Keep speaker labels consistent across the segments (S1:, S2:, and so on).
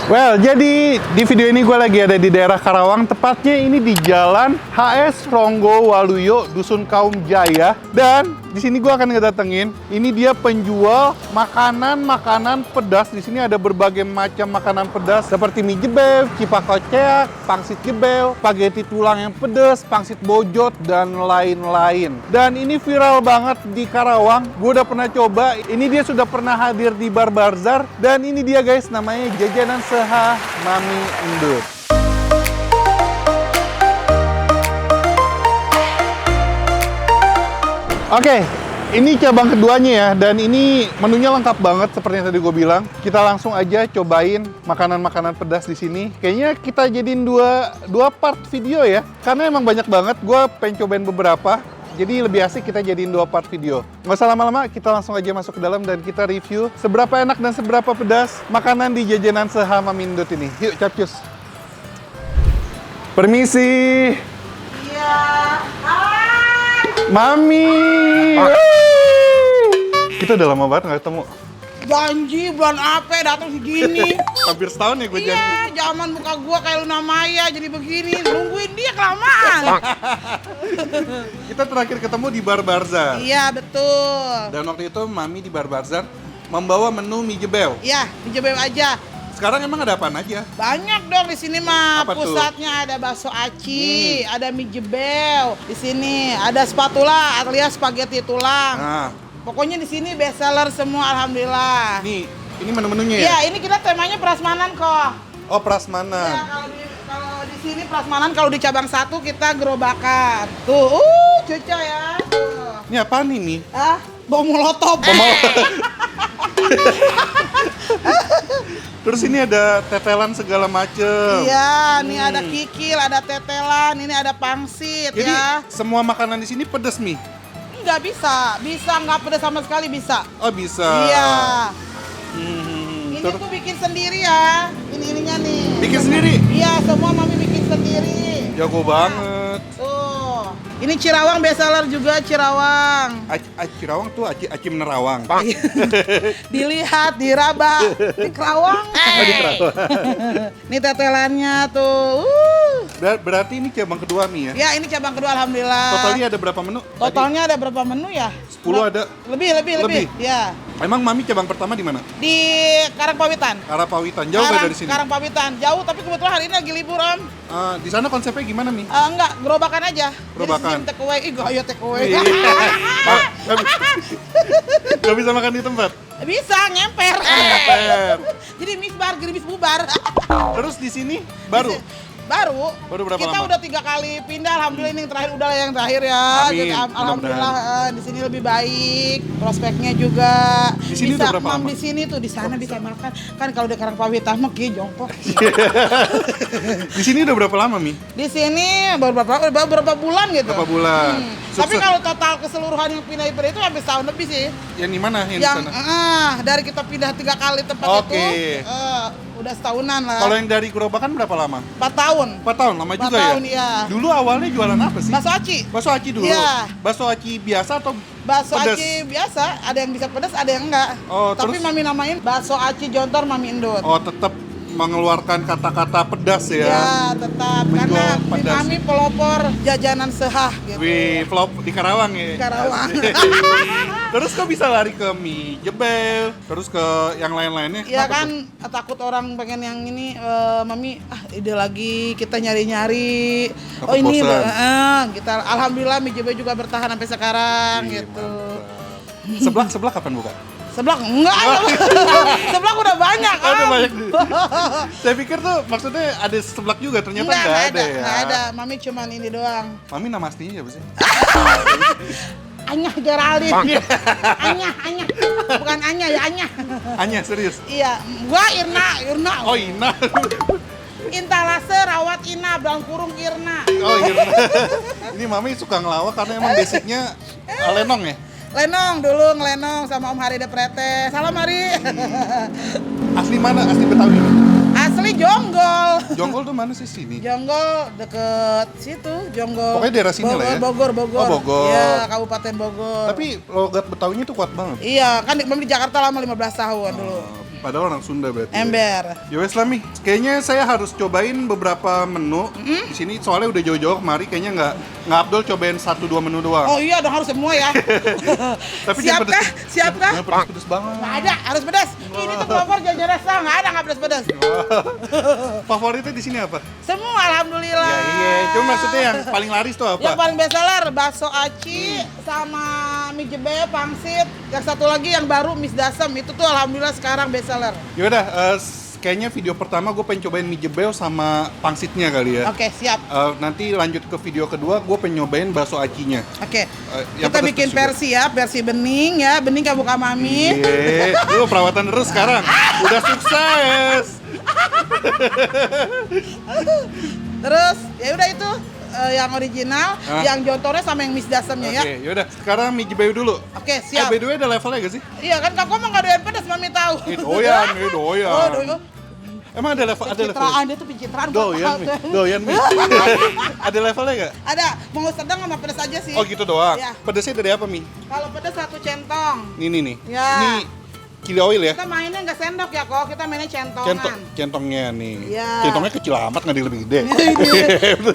S1: Well, jadi di video ini gue lagi ada di daerah Karawang, tepatnya ini di Jalan HS Ronggo Waluyo, Dusun Kaum Jaya. Dan di sini gue akan ngedatengin, ini dia penjual makanan pedas. Di sini ada berbagai macam makanan pedas seperti mie jebel, cipakocek, pangsit jebel, spaghetti tulang yang pedas, pangsit bojot, dan lain-lain. Dan ini viral banget di Karawang. Gue udah pernah coba. Ini dia sudah pernah hadir di Bar Barzar. Dan ini dia guys, namanya jajanan Seha Mami Endut. Oke, ini cabang keduanya ya, dan ini menunya lengkap banget seperti yang tadi gue bilang. Kita langsung aja cobain makanan-makanan pedas di sini. Kayaknya kita jadiin dua part video ya, karena emang banyak banget. Gue pengen cobain beberapa. Jadi lebih asik kita jadiin 2 part video. Nggak usah lama-lama, kita langsung aja masuk ke dalam dan kita review seberapa enak dan seberapa pedas makanan di jajanan Seha Mami Endut ini. Yuk, capcus. Permisi.
S2: Iya. Hai.
S1: Mami. Kita udah lama banget nggak ketemu.
S2: Janji bulan apa datang segini.
S1: Hampir setahun ya gue janji.
S2: Iya, zaman muka gua kayak Luna Maya jadi begini. Nungguin dia kelamaan.
S1: Kita terakhir ketemu di Bar Barzar.
S2: Iya, betul.
S1: Dan waktu itu Mami di Bar Barzar membawa menu mie jebel.
S2: Iya, dijebel aja.
S1: Sekarang emang ada apaan aja?
S2: Banyak dong di sini mah.
S1: Apa tuh?
S2: Pusatnya ada bakso aci, ada mie jebel. Di sini ada spatula alias spaghetti tulang.
S1: Nah,
S2: Pokoknya di sini best seller semua, alhamdulillah.
S1: ini menu-menunya ya?
S2: Iya, ini kita temanya prasmanan kok.
S1: Oh,
S2: Ya,
S1: prasmanan.
S2: kalau di sini prasmanan, kalau di cabang 1 kita gerobakan. Tuh, cuca ya. Tuh.
S1: Ini apaan ini?
S2: Ah, bom molotov.
S1: Terus ini ada tetelan segala macem.
S2: Iya, nih ada kikil, ada tetelan, ini ada pangsit.
S1: Jadi
S2: ya.
S1: semua makanan di sini pedas mie?
S2: Nggak bisa nggak pedas sama sekali bisa.
S1: Oh bisa.
S2: Iya. Ini
S1: Terus
S2: tuh bikin sendiri ya. Ini nih.
S1: bikin sendiri?
S2: Iya, semua Mami bikin sendiri.
S1: Jago banget.
S2: Tuh. Ini Cirawang best seller juga, Cirawang.
S1: Cirawang tuh aci menerawang.
S2: Dilihat, diraba, di Kerawang.
S1: Di Kerawang.
S2: Ini tetelannya tuh.
S1: Berarti ini cabang kedua mie ya?
S2: Ya, ini cabang kedua alhamdulillah.
S1: Totalnya ada berapa menu?
S2: Totalnya ada berapa menu ya?
S1: 10 ada?
S2: Lebih. Ya.
S1: Emang Mami cabang pertama di mana?
S2: Di Karangpawitan.
S1: Karapawitan. Jauh nggak dari sini?
S2: Karangpawitan. Jauh, tapi kebetulan hari ini lagi libur, Om.
S1: Di sana konsepnya gimana Mi?
S2: Enggak, gerobakan aja.
S1: Gerobakan.
S2: Jadi take away. Ih, gaya take away.
S1: Iya. Gak bisa makan di tempat?
S2: Bisa, ngemper.
S1: Ngemper.
S2: Jadi misbar, gerimis bubar.
S1: Terus di sini baru?
S2: Baru
S1: Baru berapa
S2: kita
S1: lama?
S2: udah 3 kali pindah, alhamdulillah ini yang terakhir udah yang terakhir ya.
S1: Amin,
S2: Jadi, alhamdulillah
S1: mudah-mudahan.
S2: di sini lebih baik, prospeknya juga.
S1: Di sini
S2: bisa,
S1: udah berapa
S2: Mam,
S1: lama?
S2: di sini tuh di sana bisa makan. Kan kalau di Karangpawitan mah kieu jongkok.
S1: Di sini udah berapa lama Mi?
S2: Di sini beberapa bulan gitu.
S1: Berapa bulan?
S2: Tapi kalau total keseluruhan yang pindah itu hampir setahun lebih sih.
S1: Yang di mana? Yang di
S2: Yang
S1: sana?
S2: dari kita pindah 3 kali tempat
S1: Oke.
S2: itu udah setahunan lah.
S1: Kalau yang dari gerobakan berapa lama?
S2: 4 tahun.
S1: 4 tahun, lama
S2: 4
S1: juga
S2: tahun,
S1: ya?
S2: iya.
S1: Dulu awalnya jualan apa sih?
S2: Bakso aci.
S1: Bakso aci dulu?
S2: Iya.
S1: Bakso aci biasa atau
S2: Bakso
S1: pedas?
S2: aci biasa, ada yang bisa pedas, ada yang enggak.
S1: Oh,
S2: Tapi
S1: terus?
S2: Mami namain bakso aci jontor Mami Endut.
S1: Oh, tetap mengeluarkan kata-kata pedas ya?
S2: Ya, tetap.
S1: Menjual
S2: Karena
S1: pedas.
S2: Mami pelopor jajanan Sehah gitu.
S1: Wih, vlog di Karawang ya?
S2: Karawang.
S1: Asik. Terus kok bisa lari ke mie jebel, terus ke yang lain-lainnya?
S2: Ya
S1: Kenapa
S2: kan
S1: tuh?
S2: takut orang pengen yang ini, Mami ide lagi, kita nyari-nyari.
S1: Takut
S2: Oh ini,
S1: bosan.
S2: kita alhamdulillah mie jebel juga bertahan sampai sekarang
S1: Wih,
S2: gitu.
S1: Seblak kapan buka?
S2: Seblak enggak, seblak udah banyak.
S1: Oh, udah
S2: Am.
S1: banyak. Saya pikir tuh maksudnya ada seblak juga, ternyata
S2: Enggak
S1: nggak ada ya?
S2: Nggak ada. Mami cuman ini doang.
S1: Mami nama aslinya siapa sih?
S2: Anyah Geraldine. Anyah. Bukan Anya ya, Anyah.
S1: Anya, serius?
S2: Iya, gua Irna.
S1: Oh, Ina.
S2: Intalase rawat Ina, belang kurung Irna.
S1: Oh, iya. Ini Mami suka ngelawak karena emang basicnya lenong ya?
S2: Lenong dulu ngelenong sama Om Hari Deprete. Salam Hari.
S1: Asli mana? Asli Betawi?
S2: Asli Jonggol.
S1: Jonggol tuh mana sih sini?
S2: Jonggol deket situ, Jonggol.
S1: Pokoknya daerah sini lah ya?
S2: Bogor.
S1: Oh, Bogor.
S2: Iya, Kabupaten Bogor.
S1: Tapi logat Betawinya tuh kuat banget.
S2: Iya, kan di Jakarta lama 15 tahun dulu.
S1: Padahal orang Sunda berarti.
S2: Ember.
S1: Ya wes lah Mi, kayaknya saya harus cobain beberapa menu di sini soalnya udah jauh-jauh kemari, kayaknya nggak Abdul cobain 1-2 menu doang.
S2: Oh iya dong, harus semua ya.
S1: Tapi
S2: Siap kah? Siap kah?
S1: Jangan pedes banget.
S2: Nggak ada, harus pedas. Ini tuh Bogor jajan rasa, nggak ada nggak pedas-pedas.
S1: Favoritnya di sini apa?
S2: Semua alhamdulillah.
S1: Ya iya, cuma maksudnya yang paling laris tuh apa?
S2: Yang paling bestseller bakso aci sama mie jebe, pangsit. Yang satu lagi yang baru mis dasem, itu tuh alhamdulillah sekarang bestseller.
S1: Yaudah, kayaknya video pertama gue pengen cobain mie jebel sama pangsitnya kali ya.
S2: Oke, siap.
S1: Nanti lanjut ke video kedua, gue pengen nyobain bakso acinya.
S2: Oke.
S1: Yang
S2: Kita
S1: pedas
S2: bikin
S1: juga.
S2: versi ya, versi bening ya. Bening kamu buka mami.
S1: Iya, lu perawatan terus sekarang. Udah sukses.
S2: Terus ya udah itu yang original, yang jontornya sama yang mis dasemnya ya.
S1: Oke, yaudah. Sekarang mie jebel dulu.
S2: Oke, siap.
S1: By the way, ada levelnya gak sih?
S2: Iya kan kakak mah nggak doyan pedas, mami tahu.
S1: Doyan, doyan.
S2: Oh, doyan.
S1: Emang ada level? Ada level?
S2: Pencitraan, dia tuh pencitraan. gua
S1: Doyan,
S2: tahu.
S1: Mi. Doyan, Mi. Ada levelnya gak?
S2: Ada, mau sedang sama pedas aja sih.
S1: Oh gitu doang?
S2: Iya.
S1: Pedesnya dari apa, Mi?
S2: Kalau pedas 1 centong.
S1: Nih.
S2: Ya.
S1: Ini chili oil ya?
S2: Kita mainnya nggak sendok ya kok, kita mainnya centongan.
S1: Centongnya nih.
S2: Iya.
S1: Centongnya kecil amat, nggak ada yang lebih gede.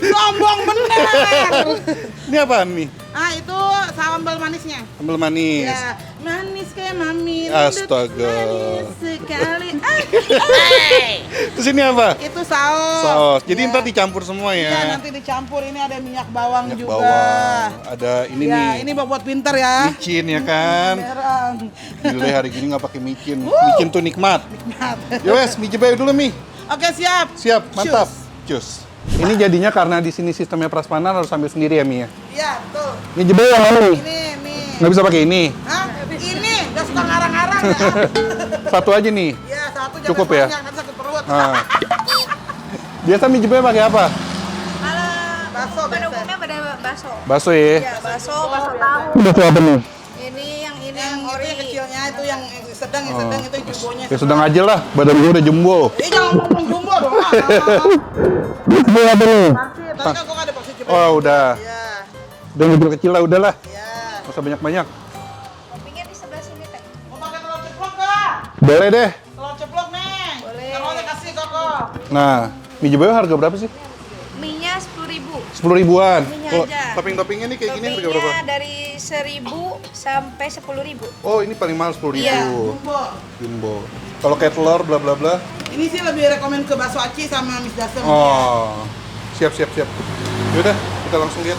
S2: Sombong bener.
S1: Ini apaan nih?
S2: Ah itu sambal manisnya.
S1: Sambal manis.
S2: Ya, manis kayak mami.
S1: Astaga.
S2: Manis sekali.
S1: Terus ini apa?
S2: Itu saus.
S1: Saus. Jadi
S2: Ya.
S1: ntar dicampur semua ya?
S2: Iya, nanti dicampur. Ini ada minyak bawang
S1: Minyak
S2: juga.
S1: bawang. Ada ini
S2: Ya,
S1: nih.
S2: ini buat pinter ya.
S1: Micin ya kan?
S2: Beneran.
S1: Gila hari gini nggak pakai micin. Micin tuh nikmat. Ya wes, mie jebel dulu Mi.
S2: Oke, siap.
S1: Siap, mantap. Cus. Ini jadinya karena di sini sistemnya prasmanan harus ambil sendiri ya Mi ya?
S2: Iya, betul.
S1: Mie jebel yang mana nih?
S2: Ini nih.
S1: Nggak bisa pakai ini.
S2: Hah? Ini nggak suka ngarang-ngarang ya.
S1: Satu aja nih.
S2: Iya, satu jangan
S1: Cukup ya?
S2: panjang, nanti sakit perut.
S1: Nah. Biasa mie jebel pakai apa?
S2: Bakso
S3: Pada
S2: biasa.
S3: umumnya pada bakso.
S1: Bakso ya?
S3: Ya, bakso tahu.
S1: Bakso apa nih?
S3: Ini yang
S2: Yang itu
S3: ori.
S2: yang kecilnya itu yang sedang, yang sedang itu yang jumbonya.
S1: Ya sedang aja lah, badan gue udah jumbo.
S2: Jangan ngomong jumbo dong.
S1: Jumbo apa nih?
S2: Pangsit, tadi kan gua nggak ada pangsit jumbo.
S1: Oh udah.
S2: Iya,
S1: Udah kecil lah, udahlah.
S2: iya.
S1: Nggak usah banyak-banyak.
S3: Toppingnya di sebelah sini, Teh.
S2: Mau pakai telur ceplok nggak?
S1: Boleh deh.
S2: Telur ceplok nih.
S3: Boleh.
S2: Telurnya kasih koko.
S1: Nah, mie jebel harga berapa sih?
S3: Mie-nya 10.000.
S1: 10 ribuan.
S3: Mie-nya
S1: Kalau
S3: aja.
S1: topping-toppingnya nih kayak gini harga berapa?
S3: Toppingnya dari 1.000 sampai 10.000.
S1: Oh ini paling mahal 10 ribu.
S3: Iya.
S2: Jumbo.
S1: Jumbo. Kalau kayak telur bla bla bla.
S2: Ini sih lebih rekomen ke bakso aci sama mis dasem.
S1: Oh, siap. Yaudah, kita langsung lihat.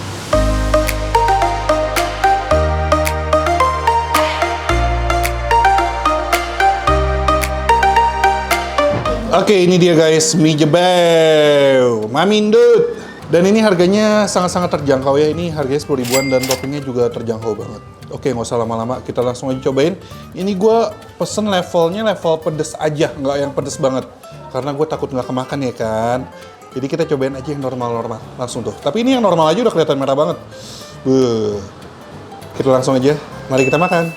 S1: Oke, ini dia guys, mie jebel, Mamindut. Dan ini harganya sangat-sangat terjangkau ya. Ini harganya 10 ribuan dan toppingnya juga terjangkau banget. Oke, nggak usah lama-lama, kita langsung aja cobain. Ini gue pesen levelnya level pedes aja, nggak yang pedes banget. Karena gue takut nggak kemakan ya kan. Jadi kita cobain aja yang normal-normal, langsung tuh. Tapi ini yang normal aja udah kelihatan merah banget. Kita langsung aja, mari kita makan.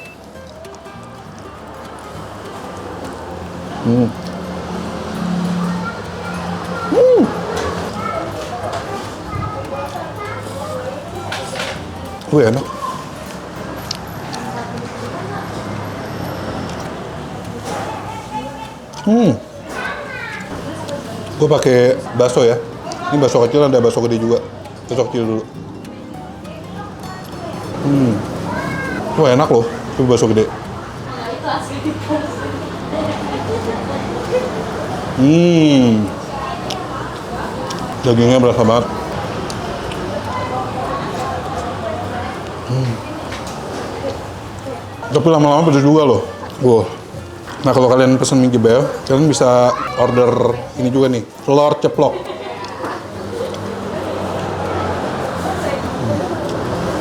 S1: Enak. Gue pakai bakso ya. Ini bakso kecil, ada bakso gede juga. Bakso kecil dulu. Wah enak loh, itu bakso gede. Dagingnya berasa banget. Tapi lama-lama pedes juga loh. Nah kalau kalian pesen mie jebel, kalian bisa order ini juga nih, telur ceplok.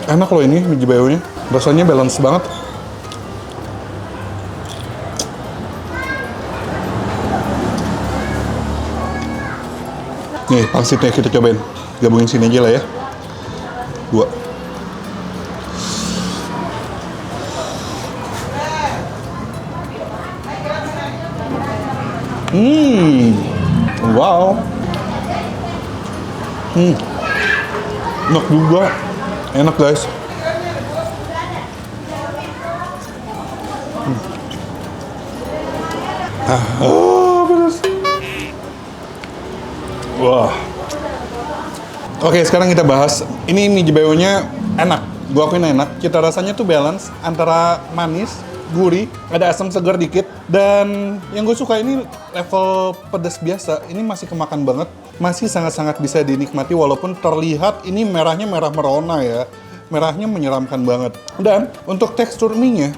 S1: Enak loh ini mie jebelnya, rasanya balance banget. Nih pangsitnya kita cobain, gabungin sini aja lah ya. 2. Wow. Enak juga. Enak guys. Pedas. Wah. Oke, sekarang kita bahas. Ini mie jebeo-nya enak. Gua akuin enak. Cita rasanya tuh balance antara manis, gurih, ada asam segar dikit. Dan yang gue suka ini level pedas biasa. Ini masih kemakan banget. Masih sangat-sangat bisa dinikmati walaupun terlihat ini merahnya merah merona ya. Merahnya menyeramkan banget. Dan untuk tekstur mie-nya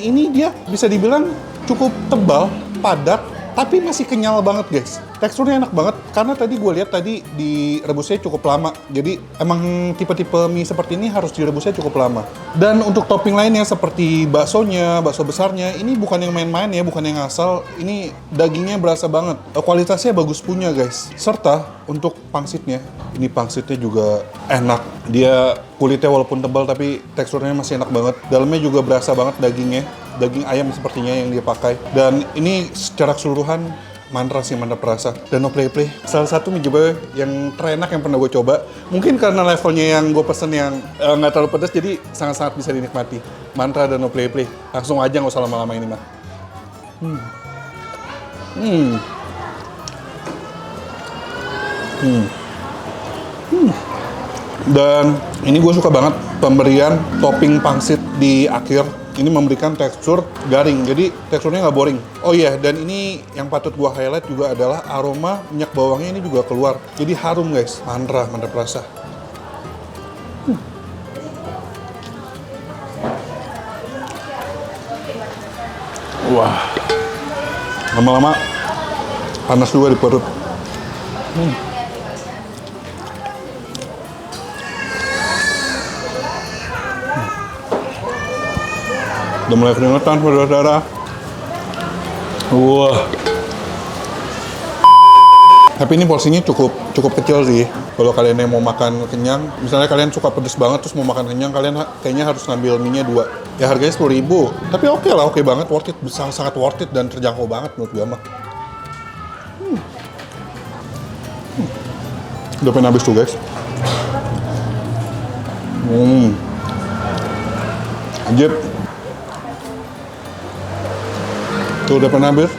S1: ini dia bisa dibilang cukup tebal, padat, tapi masih kenyal banget guys. Teksturnya enak banget karena tadi gue lihat tadi direbusnya cukup lama. Jadi emang tipe-tipe mie seperti ini harus direbusnya cukup lama. Dan untuk topping lainnya seperti baksonya, bakso besarnya, ini bukan yang main-main ya, bukan yang asal. Ini dagingnya berasa banget. Kualitasnya bagus punya guys. Serta untuk pangsitnya, ini pangsitnya juga enak. Dia kulitnya walaupun tebal tapi teksturnya masih enak banget. Dalamnya juga berasa banget dagingnya. Daging ayam sepertinya yang dia pakai. Dan ini secara keseluruhan mantap sih, mantap rasa. Dan no play salah satu mie jebeo yang terenak yang pernah gue coba. Mungkin karena levelnya yang gue pesen yang nggak terlalu pedas, jadi sangat-sangat bisa dinikmati. Mantra dan no play. Langsung aja nggak usah lama-lama ini mah. Dan ini gue suka banget pemberian topping pangsit di akhir. Ini memberikan tekstur garing, jadi teksturnya nggak boring. Oh iya, dan ini yang patut gua highlight juga adalah aroma minyak bawangnya ini juga keluar. Jadi harum guys, mantap rasa. Wah, lama-lama panas juga di perut. Udah mulai keringetan, saudara-saudara. Wah. Tapi ini porsinya cukup kecil sih. Kalau kalian yang mau makan kenyang, misalnya kalian suka pedes banget terus mau makan kenyang, kalian kayaknya harus ngambil mie-nya 2. Ya harganya 10.000. Tapi oke lah, oke banget, worth it, sangat worth it dan terjangkau banget menurut gue mah. Udah pengen habis tuh guys. Ajib. Tuh udah pernah habis.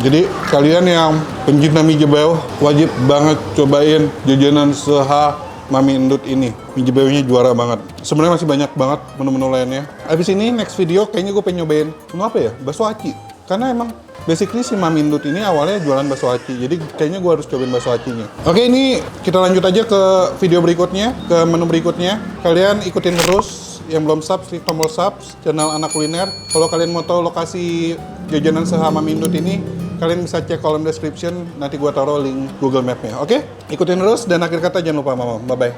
S1: Jadi kalian yang pencinta mie jebeo wajib banget cobain jajanan Seha Mami Endut ini. Mie jebeo-nya juara banget. Sebenarnya masih banyak banget menu-menu lainnya. Abis ini next video kayaknya gue pengen nyobain menu apa ya? Bakso aci. Karena emang basically si Mami Endut ini awalnya jualan bakso aci. Jadi kayaknya gue harus cobain bakso acinya. Oke, ini kita lanjut aja ke video berikutnya, ke menu berikutnya. Kalian ikutin terus. Yang belum sub, klik tombol sub channel Anak Kuliner. Kalau kalian mau tahu lokasi jajanan Seha Mami Endut ini, kalian bisa cek kolom description. Nanti gua taruh link Google Map-nya. Oke? Ikutin terus dan akhir kata jangan lupa mama. Bye-bye.